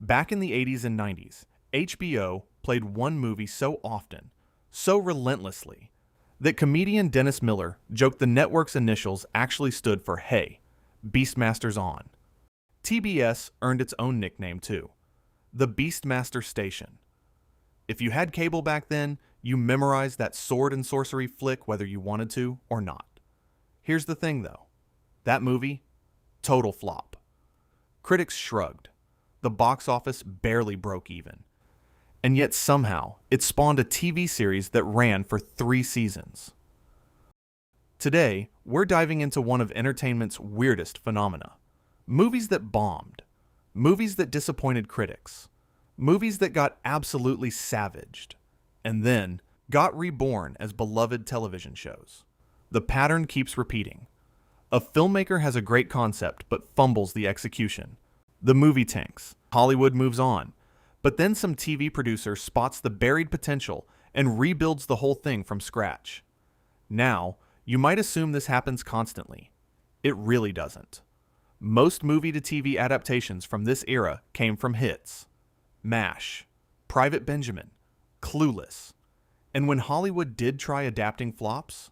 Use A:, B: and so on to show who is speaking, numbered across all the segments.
A: Back in the 80s and 90s, HBO played one movie so often, so relentlessly, that comedian Dennis Miller joked the network's initials actually stood for Hey, Beastmaster's on. TBS earned its own nickname too, the Beastmaster Station. If you had cable back then, you memorized that sword and sorcery flick whether you wanted to or not. Here's the thing though, that movie, total flop. Critics shrugged. The box office barely broke even. And yet somehow, it spawned a TV series that ran for 3 seasons. Today, we're diving into one of entertainment's weirdest phenomena. Movies that bombed. Movies that disappointed critics. Movies that got absolutely savaged. And then, got reborn as beloved television shows. The pattern keeps repeating. A filmmaker has a great concept but fumbles the execution. The movie tanks. Hollywood moves on. But then some TV producer spots the buried potential and rebuilds the whole thing from scratch. Now, you might assume this happens constantly. It really doesn't. Most movie-to-TV adaptations from this era came from hits. MASH, Private Benjamin, Clueless. And when Hollywood did try adapting flops,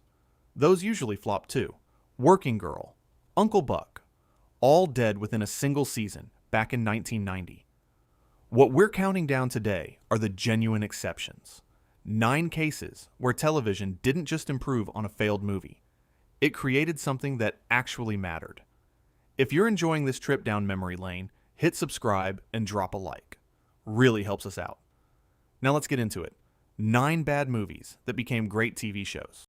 A: those usually flopped too. Working Girl, Uncle Buck, all dead within a single season back in 1990. What we're counting down today are the genuine exceptions. 9 cases where television didn't just improve on a failed movie. It created something that actually mattered. If you're enjoying this trip down memory lane, hit subscribe and drop a like. Really helps us out. Now let's get into it. 9 bad movies that became great TV shows.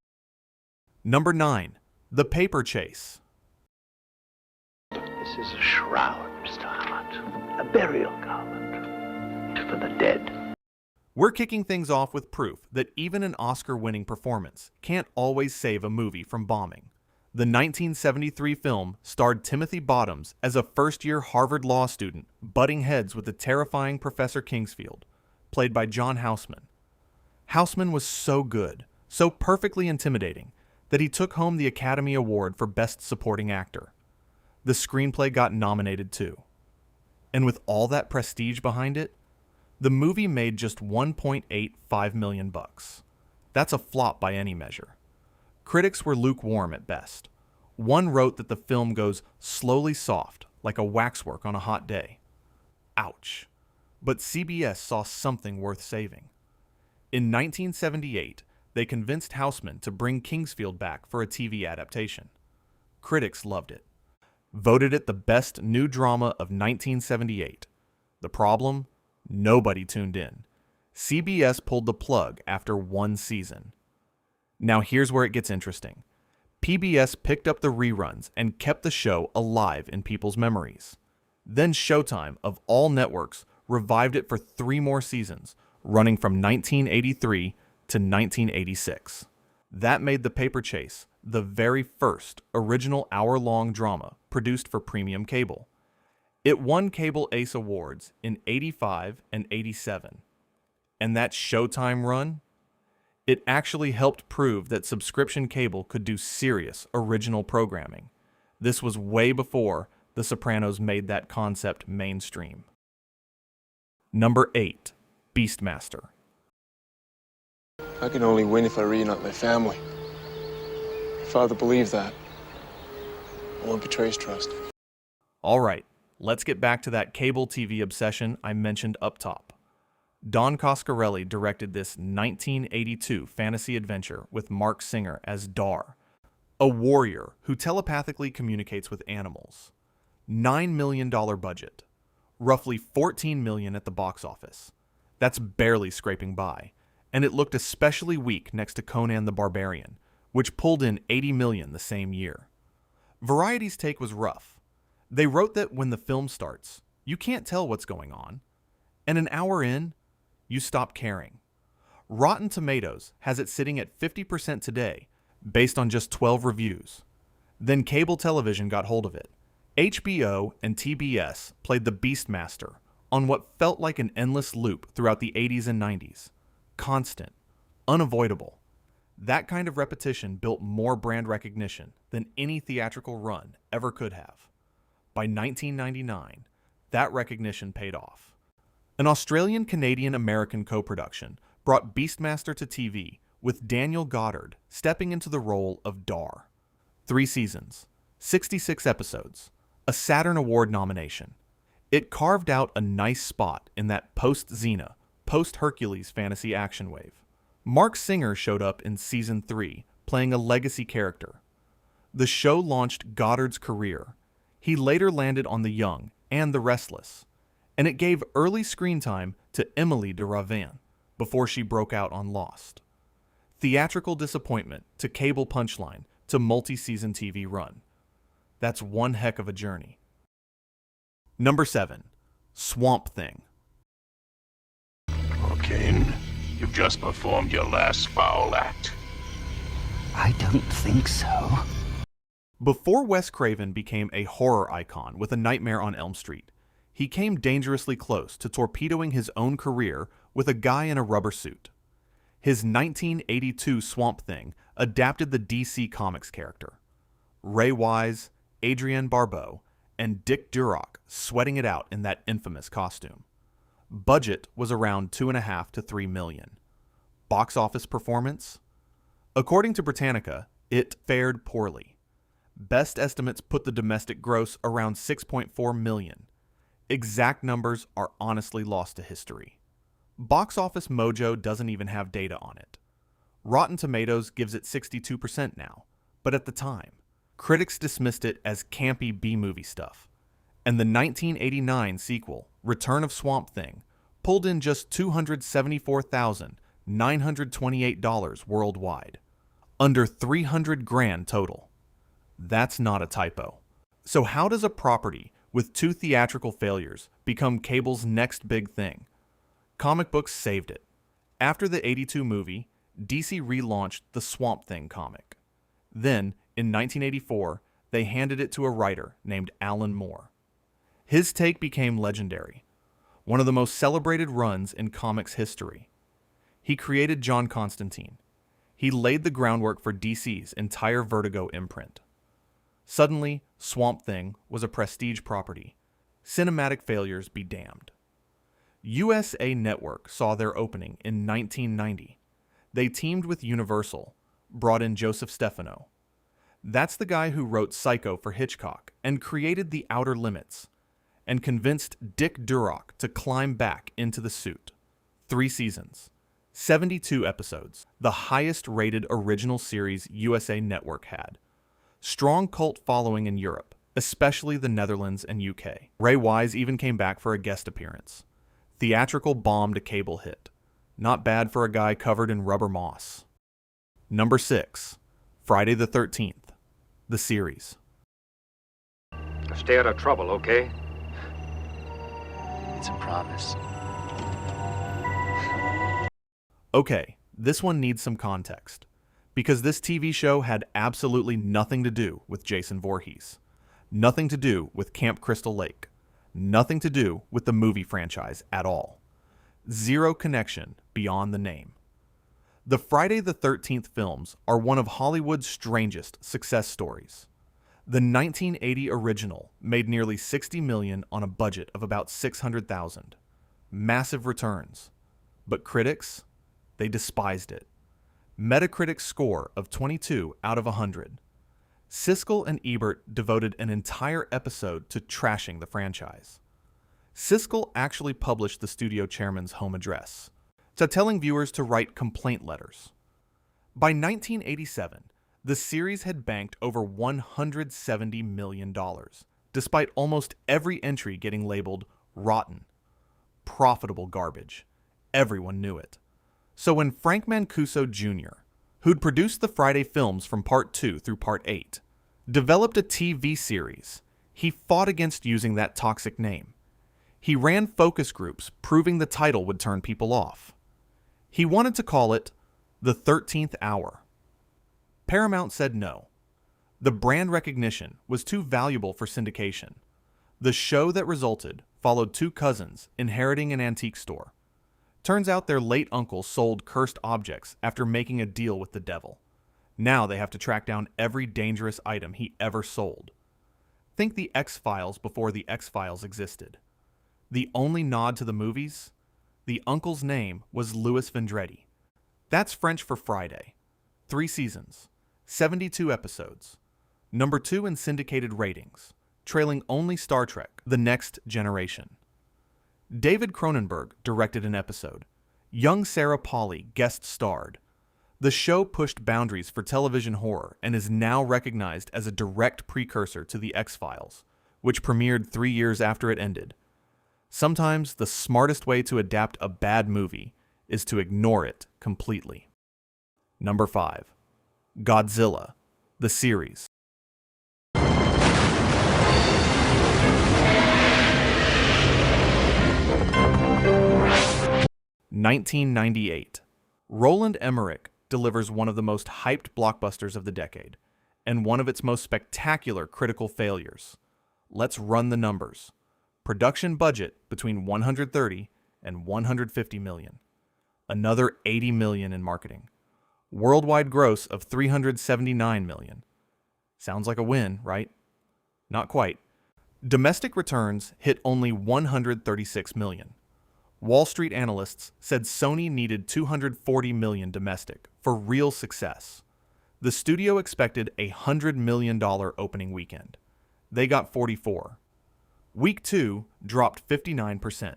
A: Number 9, The Paper Chase.
B: This is a shroud, Mr. Hart. A burial garment for the dead.
A: We're kicking things off with proof that even an Oscar-winning performance can't always save a movie from bombing. The 1973 film starred Timothy Bottoms as a first-year Harvard law student butting heads with the terrifying Professor Kingsfield, played by John Houseman. Houseman was so good, so perfectly intimidating, that he took home the Academy Award for Best Supporting Actor. The screenplay got nominated too. And with all that prestige behind it, the movie made just $1.85 million. That's a flop by any measure. Critics were lukewarm at best. One wrote that the film goes slowly soft, like a waxwork on a hot day. Ouch. But CBS saw something worth saving. In 1978, they convinced Houseman to bring Kingsfield back for a TV adaptation. Critics loved it. Voted it the best new drama of 1978. The problem? Nobody tuned in. CBS pulled the plug after 1 season. Now here's where it gets interesting. PBS picked up the reruns and kept the show alive in people's memories. Then Showtime, of all networks, revived it for 3 more seasons, running from 1983 to 1986. That made The Paper Chase the very first original hour-long drama produced for premium cable. It won Cable Ace Awards in 85 and 87. And that Showtime run? It actually helped prove that subscription cable could do serious original programming. This was way before The Sopranos made that concept mainstream. Number 8, Beastmaster.
C: I can only win if I reunite my family. My father believes that. I won't betray his trust.
A: All right, let's get back to that cable TV obsession I mentioned up top. Don Coscarelli directed this 1982 fantasy adventure with Mark Singer as Dar, a warrior who telepathically communicates with animals. $9 million budget, roughly $14 million at the box office. That's barely scraping by, and it looked especially weak next to Conan the Barbarian, which pulled in $80 million the same year. Variety's take was rough. They wrote that when the film starts, you can't tell what's going on, and an hour in, you stop caring. Rotten Tomatoes has it sitting at 50% today, based on just 12 reviews. Then cable television got hold of it. HBO and TBS played the Beastmaster on what felt like an endless loop throughout the 80s and 90s. Constant. Unavoidable. That kind of repetition built more brand recognition than any theatrical run ever could have. By 1999, that recognition paid off. An Australian-Canadian-American co-production brought Beastmaster to TV, with Daniel Goddard stepping into the role of Dar. 3 seasons, 66 episodes, a Saturn Award nomination. It carved out a nice spot in that post-Xena, post-Hercules fantasy action wave. Mark Singer showed up in Season 3, playing a legacy character. The show launched Goddard's career. He later landed on The Young and The Restless, and it gave early screen time to Emily de Ravin before she broke out on Lost. Theatrical disappointment to cable punchline to multi-season TV run. That's one heck of a journey. Number 7. Swamp Thing.
D: Kane, you've just performed your last foul act.
E: I don't think so.
A: Before Wes Craven became a horror icon with A Nightmare on Elm Street, he came dangerously close to torpedoing his own career with A Guy in a Rubber Suit. His 1982 Swamp Thing adapted the DC Comics character. Ray Wise, Adrienne Barbeau, and Dick Durock sweating it out in that infamous costume. Budget was around $2.5 to $3 million. Box office performance? According to Britannica, it fared poorly. Best estimates put the domestic gross around $6.4 million. Exact numbers are honestly lost to history. Box Office Mojo doesn't even have data on it. Rotten Tomatoes gives it 62% now, but at the time, critics dismissed it as campy B-movie stuff. And the 1989 sequel, Return of Swamp Thing, pulled in just $274,928 worldwide. Under $300,000 total. That's not a typo. So how does a property with 2 theatrical failures become cable's next big thing? Comic books saved it. After the '82 movie, DC relaunched the Swamp Thing comic. Then, in 1984, they handed it to a writer named Alan Moore. His take became legendary, one of the most celebrated runs in comics history. He created John Constantine. He laid the groundwork for DC's entire Vertigo imprint. Suddenly, Swamp Thing was a prestige property. Cinematic failures be damned. USA Network saw their opening in 1990. They teamed with Universal, brought in Joseph Stefano. That's the guy who wrote Psycho for Hitchcock and created The Outer Limits, and convinced Dick Durock to climb back into the suit. 3 seasons, 72 episodes, the highest rated original series USA Network had. Strong cult following in Europe, especially the Netherlands and UK. Ray Wise even came back for a guest appearance. Theatrical bomb to cable hit. Not bad for a guy covered in rubber moss. Number 6. Friday the 13th. The series.
F: Stay out of trouble, okay?
E: It's a promise.
A: Okay, this one needs some context, because this TV show had absolutely nothing to do with Jason Voorhees, nothing to do with Camp Crystal Lake, nothing to do with the movie franchise at all. Zero connection beyond the name. The Friday the 13th films are one of Hollywood's strangest success stories. The 1980 original made nearly $60 million on a budget of about $600,000. Massive returns. But critics? They despised it. Metacritic score of 22 out of 100. Siskel and Ebert devoted an entire episode to trashing the franchise. Siskel actually published the studio chairman's home address, to telling viewers to write complaint letters. By 1987, the series had banked over $170 million, despite almost every entry getting labeled rotten. Profitable garbage. Everyone knew it. So when Frank Mancuso Jr., who'd produced the Friday films from Part 2 through Part 8, developed a TV series, he fought against using that toxic name. He ran focus groups proving the title would turn people off. He wanted to call it The 13th Hour. Paramount said no. The brand recognition was too valuable for syndication. The show that resulted followed 2 cousins inheriting an antique store. Turns out their late uncle sold cursed objects after making a deal with the devil. Now they have to track down every dangerous item he ever sold. Think the X-Files before the X-Files existed. The only nod to the movies? The uncle's name was Louis Vendredi. That's French for Friday. 3 seasons, 72 episodes. Number 2 in syndicated ratings, trailing only Star Trek: The Next Generation. David Cronenberg directed an episode. Young Sarah Polley guest starred. The show pushed boundaries for television horror and is now recognized as a direct precursor to The X-Files, which premiered 3 years after it ended. Sometimes the smartest way to adapt a bad movie is to ignore it completely. Number 5. Godzilla, the series. 1998. Roland Emmerich delivers one of the most hyped blockbusters of the decade, and one of its most spectacular critical failures. Let's run the numbers. Production budget between 130 and 150 million. Another 80 million in marketing. Worldwide gross of 379 million. Sounds like a win, right? Not quite. Domestic returns hit only 136 million. Wall Street analysts said Sony needed 240 million domestic for real success. The studio expected a $100 million opening weekend. They got 44. Week 2 dropped 59%.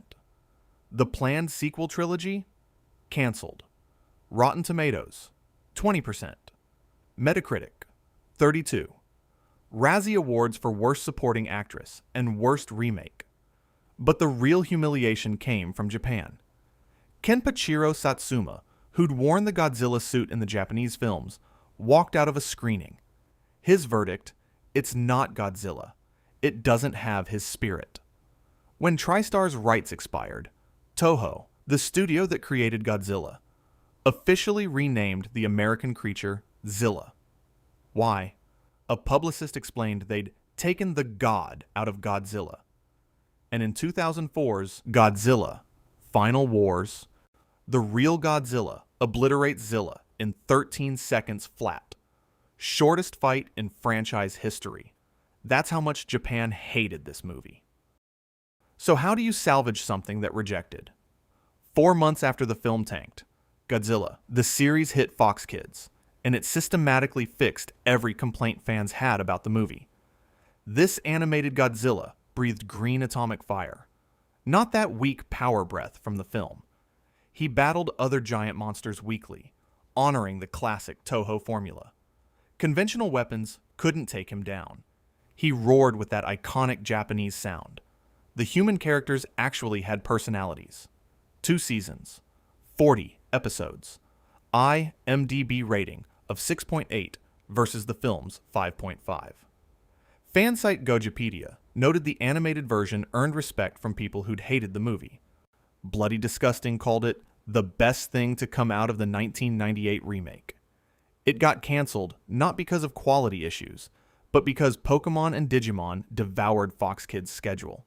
A: The planned sequel trilogy? Canceled. Rotten Tomatoes, 20%. Metacritic, 32. Razzie Awards for Worst Supporting Actress and Worst Remake. But the real humiliation came from Japan. Kenpachiro Satsuma, who'd worn the Godzilla suit in the Japanese films, walked out of a screening. His verdict: it's not Godzilla. It doesn't have his spirit. When TriStar's rights expired, Toho, the studio that created Godzilla, officially renamed the American creature Zilla. Why? A publicist explained they'd taken the god out of Godzilla. And in 2004's Godzilla, Final Wars, the real Godzilla obliterates Zilla in 13 seconds flat. Shortest fight in franchise history. That's how much Japan hated this movie. So how do you salvage something that rejected? 4 months after the film tanked, Godzilla, the series hit Fox Kids, and it systematically fixed every complaint fans had about the movie. This animated Godzilla breathed green atomic fire. Not that weak power breath from the film. He battled other giant monsters weakly, honoring the classic Toho formula. Conventional weapons couldn't take him down. He roared with that iconic Japanese sound. The human characters actually had personalities. 2 seasons, 40 episodes. IMDb rating of 6.8 versus the film's 5.5. Fansite Gojopedia noted the animated version earned respect from people who'd hated the movie. Bloody Disgusting called it the best thing to come out of the 1998 remake. It got canceled not because of quality issues, but because Pokemon and Digimon devoured Fox Kids' schedule.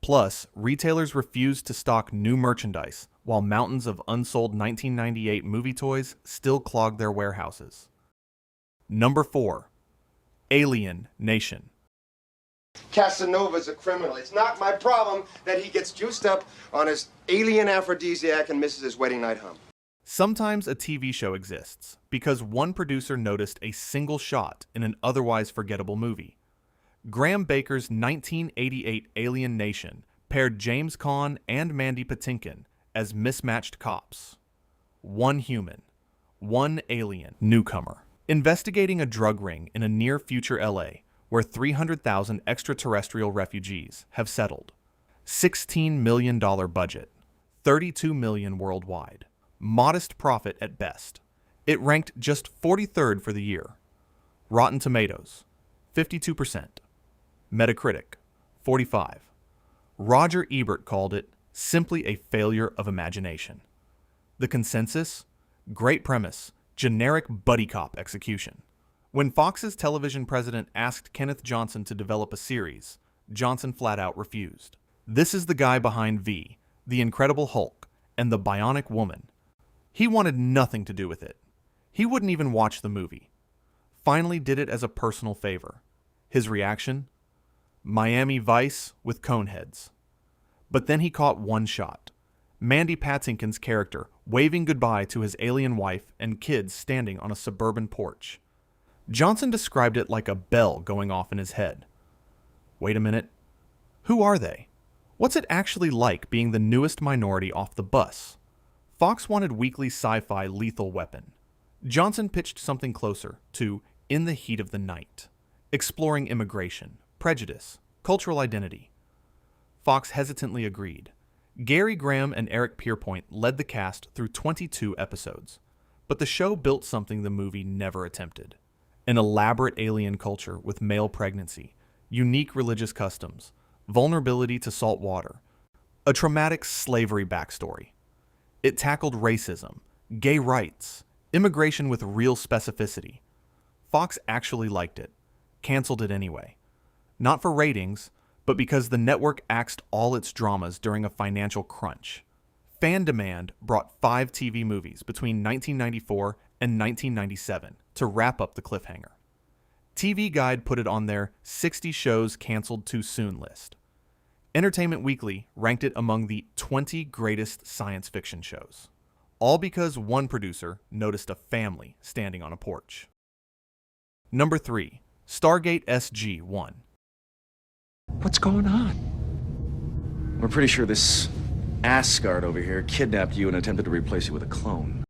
A: Plus, retailers refused to stock new merchandise, while mountains of unsold 1998 movie toys still clogged their warehouses. Number 4. Alien Nation.
G: Casanova's a criminal. It's not my problem that he gets juiced up on his alien aphrodisiac and misses his wedding night hump.
A: Sometimes a TV show exists because one producer noticed a single shot in an otherwise forgettable movie. Graham Baker's 1988 Alien Nation paired James Caan and Mandy Patinkin as mismatched cops. One human, one alien newcomer, investigating a drug ring in a near-future LA where 300,000 extraterrestrial refugees have settled. $16 million budget, $32 million worldwide. Modest profit at best. It ranked just 43rd for the year. Rotten Tomatoes, 52%. Metacritic, 45. Roger Ebert called it simply a failure of imagination. The consensus? Great premise, generic buddy cop execution. When Fox's television president asked Kenneth Johnson to develop a series, Johnson flat out refused. This is the guy behind V, The Incredible Hulk, and The Bionic Woman. He wanted nothing to do with it. He wouldn't even watch the movie. Finally did it as a personal favor. His reaction? Miami Vice with Coneheads. But then he caught one shot. Mandy Patinkin's character waving goodbye to his alien wife and kids standing on a suburban porch. Johnson described it like a bell going off in his head. Wait a minute. Who are they? What's it actually like being the newest minority off the bus? Fox wanted weekly sci-fi Lethal Weapon. Johnson pitched something closer to In the Heat of the Night, exploring immigration, prejudice, cultural identity. Fox hesitantly agreed. Gary Graham and Eric Pierpoint led the cast through 22 episodes, but the show built something the movie never attempted. An elaborate alien culture with male pregnancy, unique religious customs, vulnerability to salt water, a traumatic slavery backstory. It tackled racism, gay rights, immigration with real specificity. Fox actually liked it, canceled it anyway. Not for ratings, but because the network axed all its dramas during a financial crunch. Fan demand brought 5 TV movies between 1994 and 1997 to wrap up the cliffhanger. TV Guide put it on their 60 shows canceled too soon list. Entertainment Weekly ranked it among the 20 greatest science fiction shows. All because one producer noticed a family standing on a porch. Number 3. Stargate SG-1.
H: What's going on? We're pretty sure this Asgard over here kidnapped you and attempted to replace you with a clone.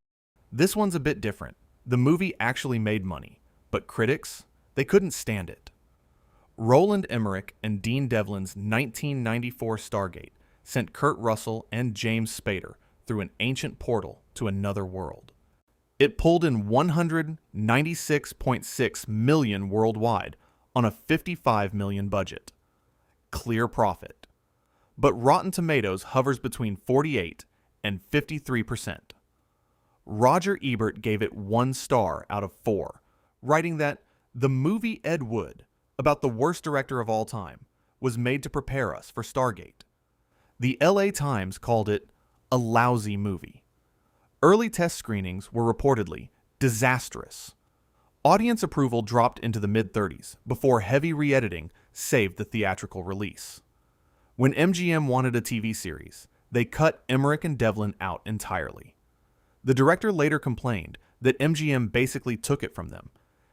A: This one's a bit different. The movie actually made money, but critics, they couldn't stand it. Roland Emmerich and Dean Devlin's 1994 Stargate sent Kurt Russell and James Spader through an ancient portal to another world. It pulled in $196.6 million worldwide on a $55 million budget. Clear profit. But Rotten Tomatoes hovers between 48 and 53%. Roger Ebert gave it 1 star out of 4, writing that the movie Ed Wood, about the worst director of all time, was made to prepare us for Stargate. The LA Times called it a lousy movie. Early test screenings were reportedly disastrous. Audience approval dropped into the mid-30s before heavy re-editing saved the theatrical release. When MGM wanted a TV series, they cut Emmerich and Devlin out entirely. The director later complained that MGM basically took it from them,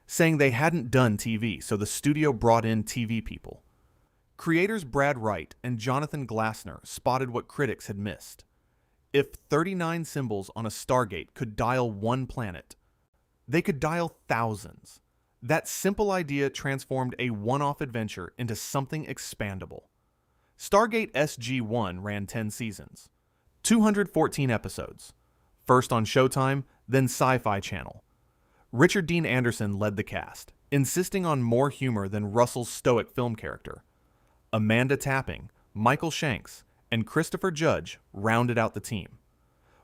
A: saying they hadn't done TV, so the studio brought in TV people. Creators Brad Wright and Jonathan Glassner spotted what critics had missed. If 39 symbols on a Stargate could dial one planet, they could dial thousands. That simple idea transformed a one-off adventure into something expandable. Stargate SG-1 ran 10 seasons, 214 episodes, first on Showtime, then Sci-Fi Channel. Richard Dean Anderson led the cast, insisting on more humor than Russell's stoic film character. Amanda Tapping, Michael Shanks, and Christopher Judge rounded out the team.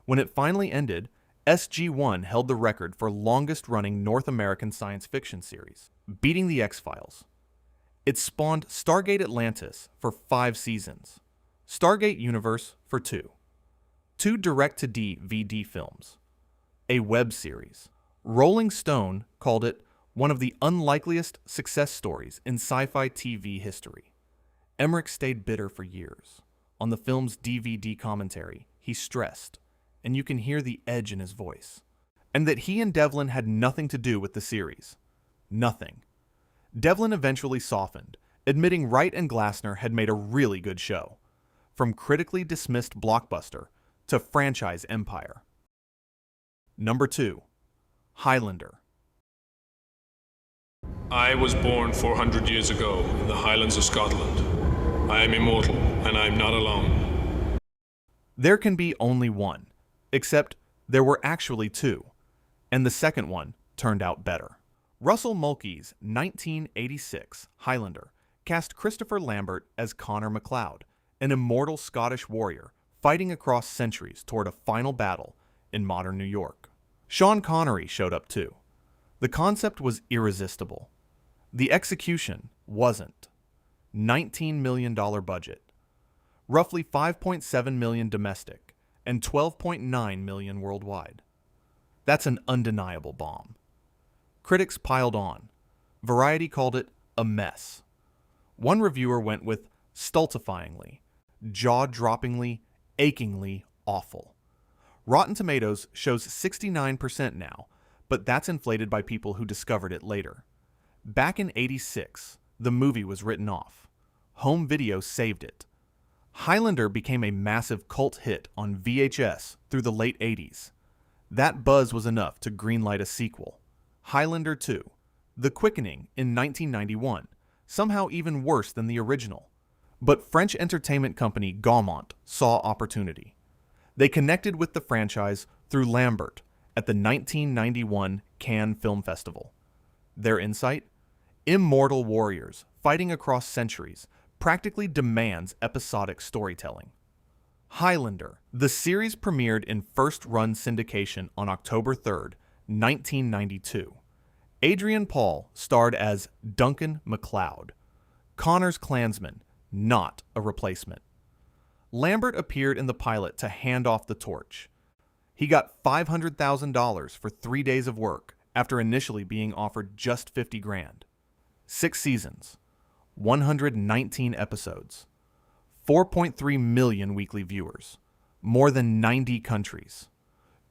A: When it finally ended, SG-1 held the record for longest-running North American science fiction series, beating The X-Files. It spawned Stargate Atlantis for 5 seasons, Stargate Universe for 2 direct-to-DVD films, a web series. Rolling Stone called it one of the unlikeliest success stories in sci-fi TV history. Emmerich stayed bitter for years. On the film's DVD commentary, he stressed, and you can hear the edge in his voice, and that he and Devlin had nothing to do with the series. Nothing. Devlin eventually softened, admitting Wright and Glassner had made a really good show, from critically dismissed blockbuster to franchise empire. Number 2. Highlander.
I: I was born 400 years ago in the Highlands of Scotland. I am immortal, and I am not alone.
A: There can be only one, except there were actually 2, and the second one turned out better. Russell Mulcahy's 1986 Highlander cast Christopher Lambert as Connor MacLeod, an immortal Scottish warrior fighting across centuries toward a final battle in modern New York. Sean Connery showed up too. The concept was irresistible. The execution wasn't. $19 million budget. Roughly $5.7 million domestic and $12.9 million worldwide. That's an undeniable bomb. Critics piled on. Variety called it a mess. One reviewer went with stultifyingly, jaw-droppingly, achingly awful. Rotten Tomatoes shows 69% now, but that's inflated by people who discovered it later. Back in '86, the movie was written off. Home video saved it. Highlander became a massive cult hit on VHS through the late '80s. That buzz was enough to greenlight a sequel, Highlander 2, The Quickening in 1991, somehow even worse than the original. But French entertainment company Gaumont saw opportunity. They connected with the franchise through Lambert at the 1991 Cannes Film Festival. Their insight? Immortal warriors fighting across centuries practically demands episodic storytelling. Highlander. The series premiered in first-run syndication on October 3, 1992. Adrian Paul starred as Duncan MacLeod, Connor's Klansman, not a replacement. Lambert appeared in the pilot to hand off the torch. He got $500,000 for 3 days of work after initially being offered just $50,000. 6 seasons, 119 episodes, 4.3 million weekly viewers, more than 90 countries.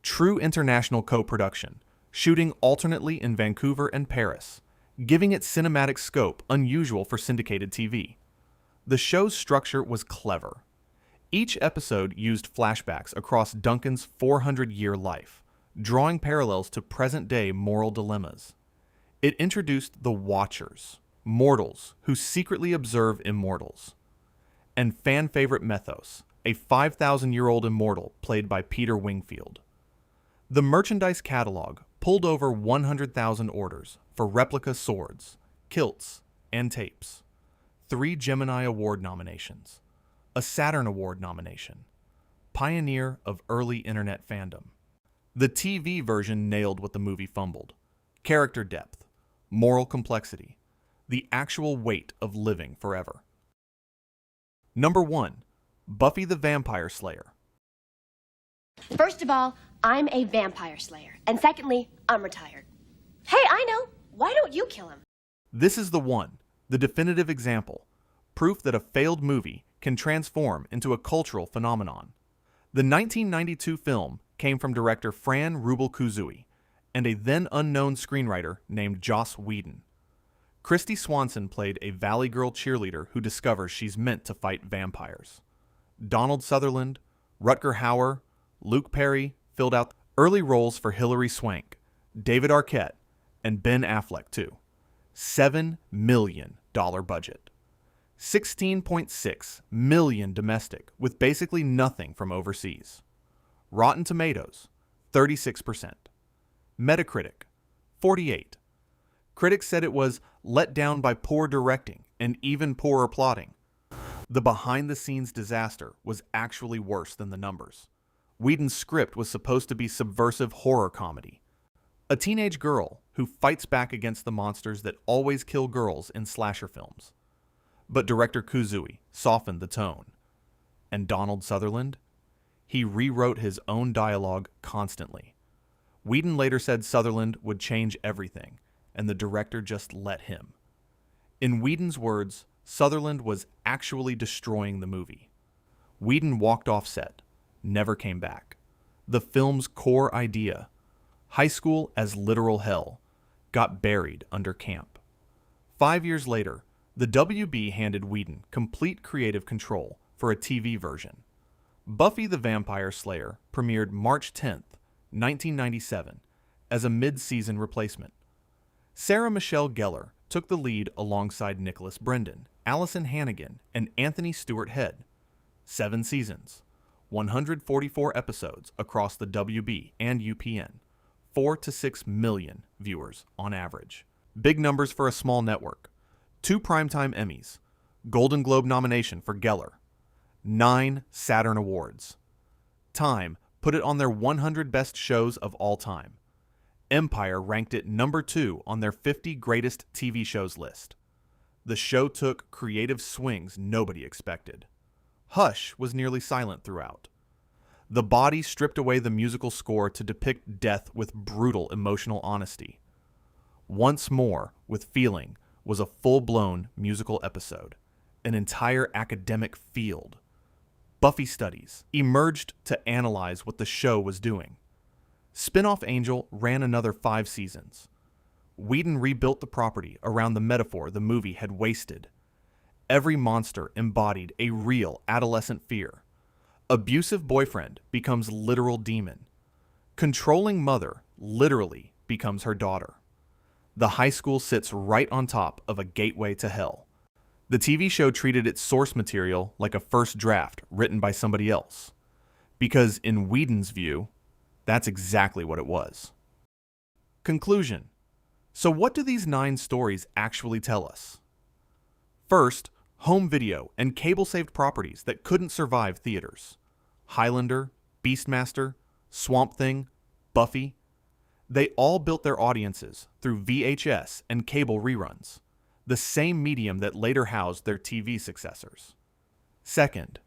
A: True international co-production, shooting alternately in Vancouver and Paris, giving it cinematic scope unusual for syndicated TV. The show's structure was clever. Each episode used flashbacks across Duncan's 400-year life, drawing parallels to present-day moral dilemmas. It introduced the Watchers, mortals who secretly observe immortals, and fan-favorite Mythos, a 5,000-year-old immortal played by Peter Wingfield. The merchandise catalog pulled over 100,000 orders for replica swords, kilts, and tapes. 3 Gemini Award nominations, a Saturn Award nomination. Pioneer of early internet fandom. The TV version nailed what the movie fumbled. Character depth, moral complexity, the actual weight of living forever. Number 1. Buffy the Vampire Slayer.
J: First of all, I'm a vampire slayer. And secondly, I'm retired. Hey, I know. Why don't you kill him?
A: This is the one, the definitive example, proof that a failed movie can transform into a cultural phenomenon. The 1992 film came from director Fran Rubel-Kuzui and a then-unknown screenwriter named Joss Whedon. Christy Swanson played a Valley Girl cheerleader who discovers she's meant to fight vampires. Donald Sutherland, Rutger Hauer, Luke Perry filled out early roles for Hilary Swank, David Arquette, and Ben Affleck too. $7 million budget. 16.6 million domestic with basically nothing from overseas. Rotten Tomatoes, 36%. Metacritic, 48. Critics said it was let down by poor directing and even poorer plotting. The behind-the-scenes disaster was actually worse than the numbers. Whedon's script was supposed to be subversive horror comedy. A teenage girl who fights back against the monsters that always kill girls in slasher films. But director Kuzui softened the tone. And Donald Sutherland? He rewrote his own dialogue constantly. Whedon later said Sutherland would change everything, and the director just let him. In Whedon's words, Sutherland was actually destroying the movie. Whedon walked off set, never came back. The film's core idea, high school as literal hell, got buried under camp. 5 years later, the WB handed Whedon complete creative control for a TV version. Buffy the Vampire Slayer premiered March 10th, 1997, as a mid-season replacement. Sarah Michelle Gellar took the lead alongside Nicholas Brendon, Allison Hannigan, and Anthony Stewart Head. 7 seasons, 144 episodes across the WB and UPN, 4 to 6 million viewers on average. Big numbers for a small network. 2 Primetime Emmys, Golden Globe nomination for Gellar, 9 Saturn Awards. Time put it on their 100 best shows of all time. Empire ranked it number 2 on their 50 greatest TV shows list. The show took creative swings nobody expected. Hush was nearly silent throughout. The Body stripped away the musical score to depict death with brutal emotional honesty. Once More with Feeling was a full-blown musical episode, an entire academic field. Buffy studies emerged to analyze what the show was doing. Spin-off Angel ran another 5 seasons. Whedon rebuilt the property around the metaphor the movie had wasted. Every monster embodied a real adolescent fear. Abusive boyfriend becomes literal demon. Controlling mother literally becomes her daughter. The high school sits right on top of a gateway to hell. The TV show treated its source material like a first draft written by somebody else. Because in Whedon's view, that's exactly what it was. Conclusion. So what do these 9 stories actually tell us? First, home video and cable-saved properties that couldn't survive theaters. Highlander, Beastmaster, Swamp Thing, Buffy. They all built their audiences through VHS and cable reruns, the same medium that later housed their TV successors. Second,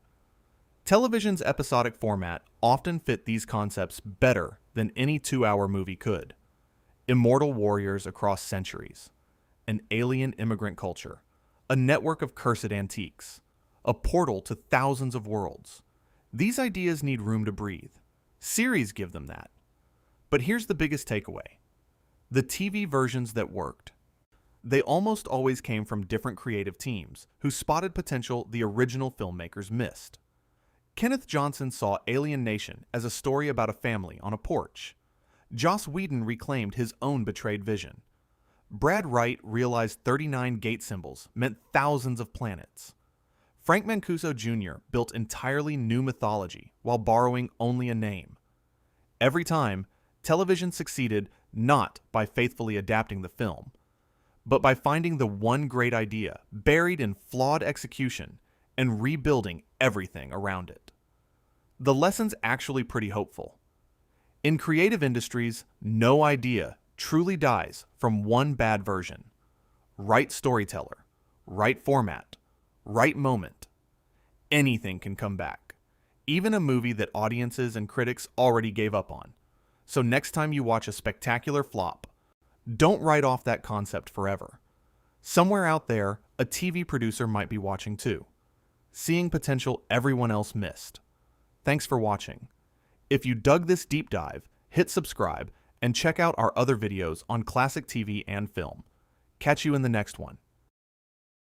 A: television's episodic format often fit these concepts better than any 2-hour movie could. Immortal warriors across centuries, an alien immigrant culture, a network of cursed antiques, a portal to thousands of worlds. These ideas need room to breathe. Series give them that. But here's the biggest takeaway. The TV versions that worked. They almost always came from different creative teams who spotted potential the original filmmakers missed. Kenneth Johnson saw Alien Nation as a story about a family on a porch. Joss Whedon reclaimed his own betrayed vision. Brad Wright realized 39 gate symbols meant thousands of planets. Frank Mancuso Jr. built entirely new mythology while borrowing only a name. Every time, television succeeded not by faithfully adapting the film, but by finding the one great idea buried in flawed execution and rebuilding everything around it. The lesson's actually pretty hopeful. In creative industries, no idea truly dies from one bad version. Right storyteller, right format, right moment. Anything can come back. Even a movie that audiences and critics already gave up on. So next time you watch a spectacular flop, don't write off that concept forever. Somewhere out there, a TV producer might be watching too, seeing potential everyone else missed. Thanks for watching. If you dug this deep dive, hit subscribe and check out our other videos on classic TV and film. Catch you in the next one.